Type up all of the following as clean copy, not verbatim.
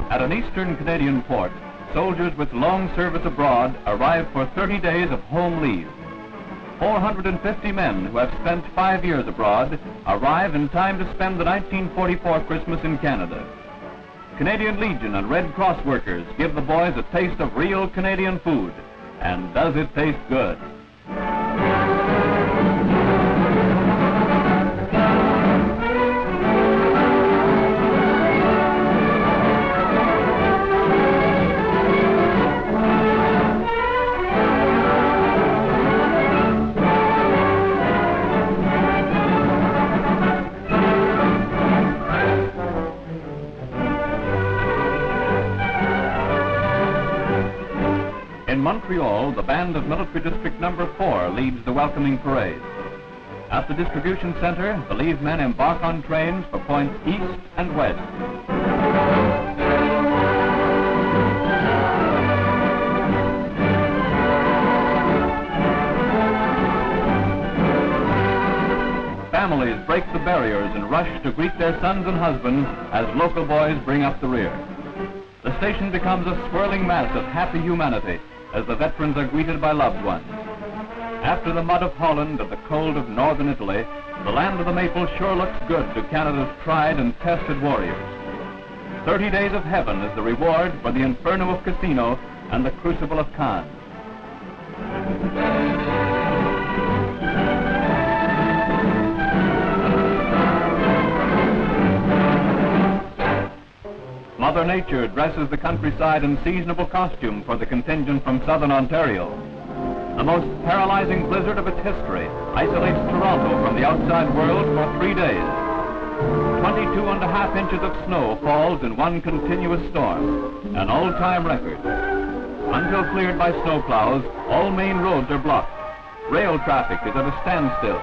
At an eastern Canadian port, soldiers with long service abroad arrive for 30 days of home leave. 450 men who have spent 5 years abroad arrive in time to spend the 1944 Christmas in Canada. Canadian Legion and Red Cross workers give the boys a taste of real Canadian food. And does it taste good? In Montreal, the band of Military District No.4 leads the welcoming parade. At the distribution center, the leave men embark on trains for points east and west. Families break the barriers and rush to greet their sons and husbands as local boys bring up the rear. The station becomes a swirling mass of happy humanity as the veterans are greeted by loved ones. After the mud of Holland and the cold of northern Italy, the land of the maple sure looks good to Canada's tried and tested warriors. 30 days of heaven is the reward for the inferno of Casino and the crucible of Caen. Mother Nature dresses the countryside in seasonable costume for the contingent from southern Ontario. The most paralyzing blizzard of its history isolates Toronto from the outside world for 3 days. 22.5 inches of snow falls in one continuous storm, an all-time record. Until cleared by snowploughs, all main roads are blocked. Rail traffic is at a standstill.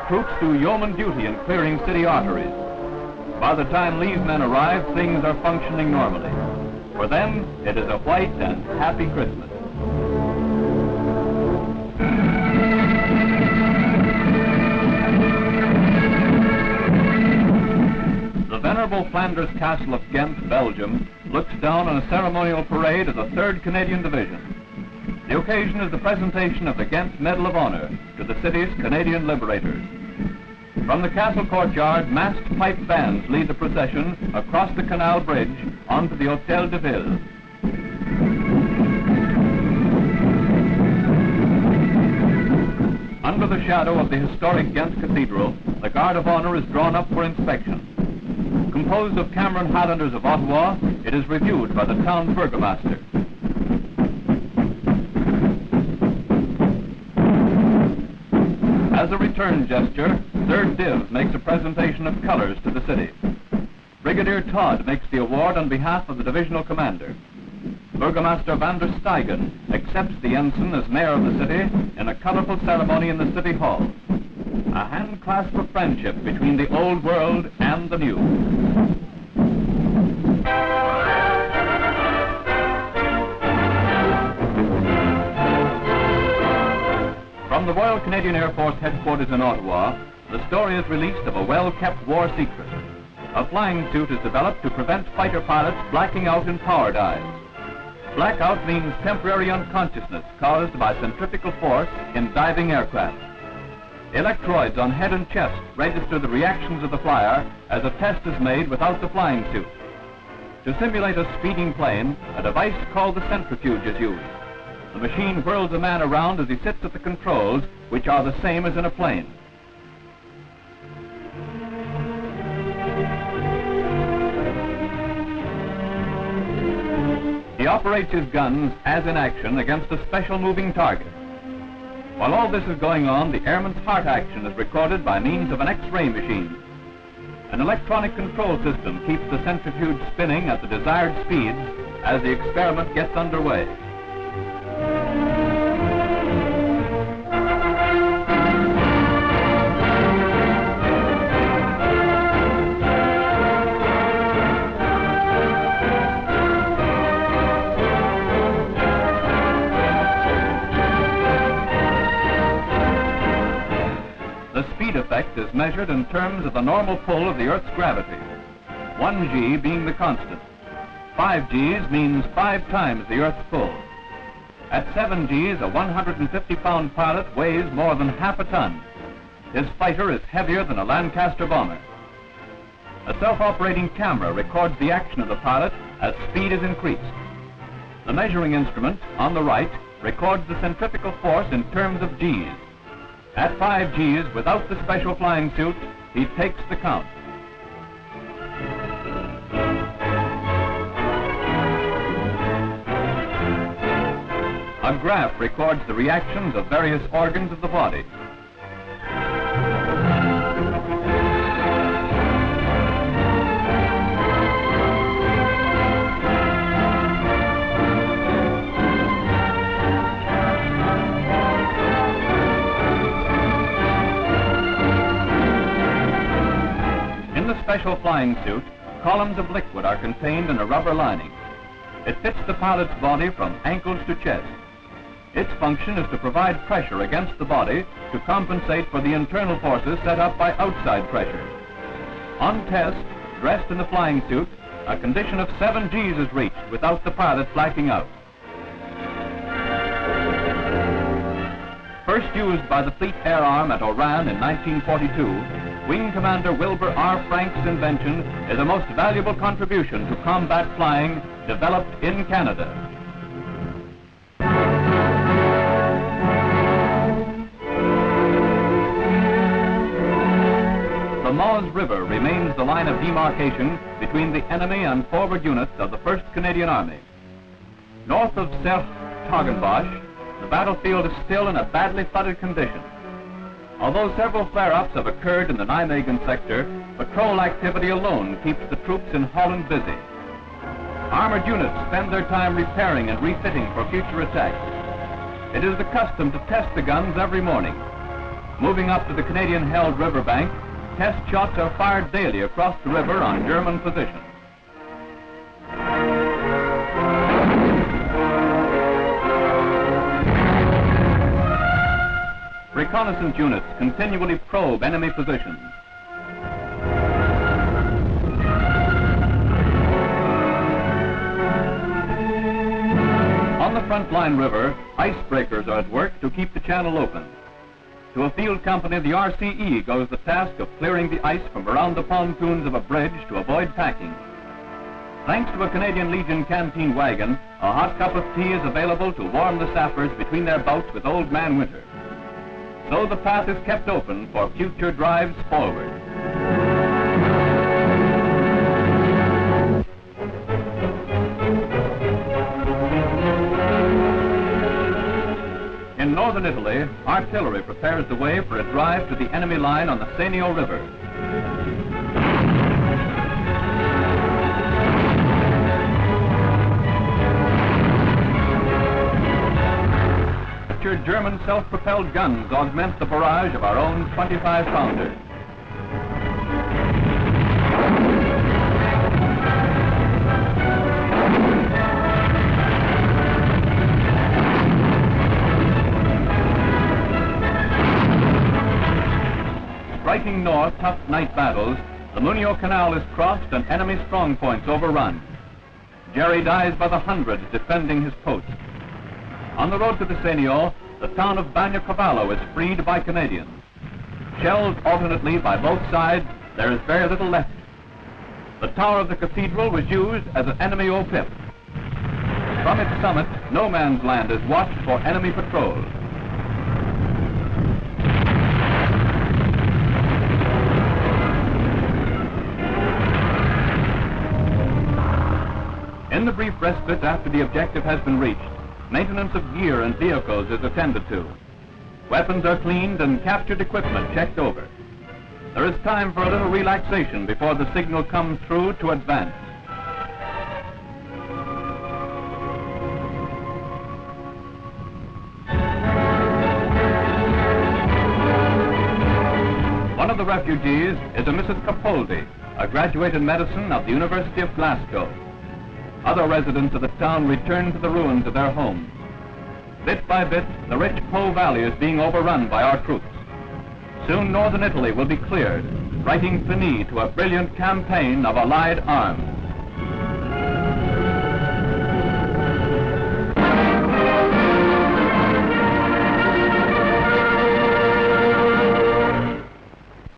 Troops do yeoman duty in clearing city arteries. By the time leave men arrive, things are functioning normally. For them, it is a white and happy Christmas. The venerable Flanders Castle of Ghent, Belgium, looks down on a ceremonial parade of the 3rd Canadian Division. The occasion is the presentation of the Ghent Medal of Honor to the city's Canadian liberators. From the castle courtyard, masked pipe bands lead the procession across the canal bridge onto the Hotel de Ville. Under the shadow of the historic Ghent Cathedral, the Guard of Honor is drawn up for inspection. Composed of Cameron Highlanders of Ottawa, it is reviewed by the town Burgemeister. As a return gesture, 3rd Div makes a presentation of colors to the city. Brigadier Todd makes the award on behalf of the divisional commander. Burgemeister Steigen accepts the ensign as mayor of the city in a colorful ceremony in the city hall. A handclasp of friendship between the old world and the new. From the Royal Canadian Air Force headquarters in Ottawa, the story is released of a well-kept war secret. A flying suit is developed to prevent fighter pilots blacking out in power dives. Blackout means temporary unconsciousness caused by centrifugal force in diving aircraft. Electrodes on head and chest register the reactions of the flyer as a test is made without the flying suit. To simulate a speeding plane, a device called the centrifuge is used. The machine whirls a man around as he sits at the controls, which are the same as in a plane. He operates his guns as in action against a special moving target. While all this is going on, the airman's heart action is recorded by means of an X-ray machine. An electronic control system keeps the centrifuge spinning at the desired speeds as the experiment gets underway. The speed effect is measured in terms of the normal pull of the Earth's gravity, 1g being the constant. 5 Gs means 5 times the Earth's pull. At 7 Gs, a 150-pound pilot weighs more than half a ton. His fighter is heavier than a Lancaster bomber. A self-operating camera records the action of the pilot as speed is increased. The measuring instrument, on the right, records the centrifugal force in terms of Gs. At 5 Gs, without the special flying suit, he takes the count. A graph records the reactions of various organs of the body. In the special flying suit, columns of liquid are contained in a rubber lining. It fits the pilot's body from ankles to chest. Its function is to provide pressure against the body to compensate for the internal forces set up by outside pressure. On test, dressed in the flying suit, a condition of 7 Gs is reached without the pilot blacking out. First used by the Fleet Air Arm at Oran in 1942, Wing Commander Wilbur R. Frank's invention is a most valuable contribution to combat flying developed in Canada. The Moz River remains the line of demarcation between the enemy and forward units of the 1st Canadian Army. North of Sertogenbosch, the battlefield is still in a badly flooded condition. Although several flare-ups have occurred in the Nijmegen sector, patrol activity alone keeps the troops in Holland busy. Armored units spend their time repairing and refitting for future attacks. It is the custom to test the guns every morning. Moving up to the Canadian-held riverbank, test shots are fired daily across the river on German positions. Reconnaissance units continually probe enemy positions. On the Frontline River, icebreakers are at work to keep the channel open. To a field company, the RCE goes the task of clearing the ice from around the pontoons of a bridge to avoid packing. Thanks to a Canadian Legion canteen wagon, a hot cup of tea is available to warm the sappers between their bouts with Old Man Winter. So the path is kept open for future drives forward. In northern Italy, artillery prepares the way for a drive to the enemy line on the Senio River. German self-propelled guns augment the barrage of our own 25-pounders. Striking north tough night battles, the Munio Canal is crossed and enemy strongpoints overrun. Jerry dies by the hundreds defending his post. On the road to the Senio, the town of Bagnacavallo is freed by Canadians. Shelled alternately by both sides, there is very little left. The tower of the Cathedral was used as an enemy OPIP. From its summit, no man's land is watched for enemy patrols. In the brief respite after the objective has been reached, maintenance of gear and vehicles is attended to. Weapons are cleaned and captured equipment checked over. There is time for a little relaxation before the signal comes through to advance. One of the refugees is a Mrs. Capaldi, a graduate in medicine of the University of Glasgow. Other residents of the town return to the ruins of their homes. Bit by bit, the rich Po Valley is being overrun by our troops. Soon northern Italy will be cleared, writing finis to a brilliant campaign of Allied arms.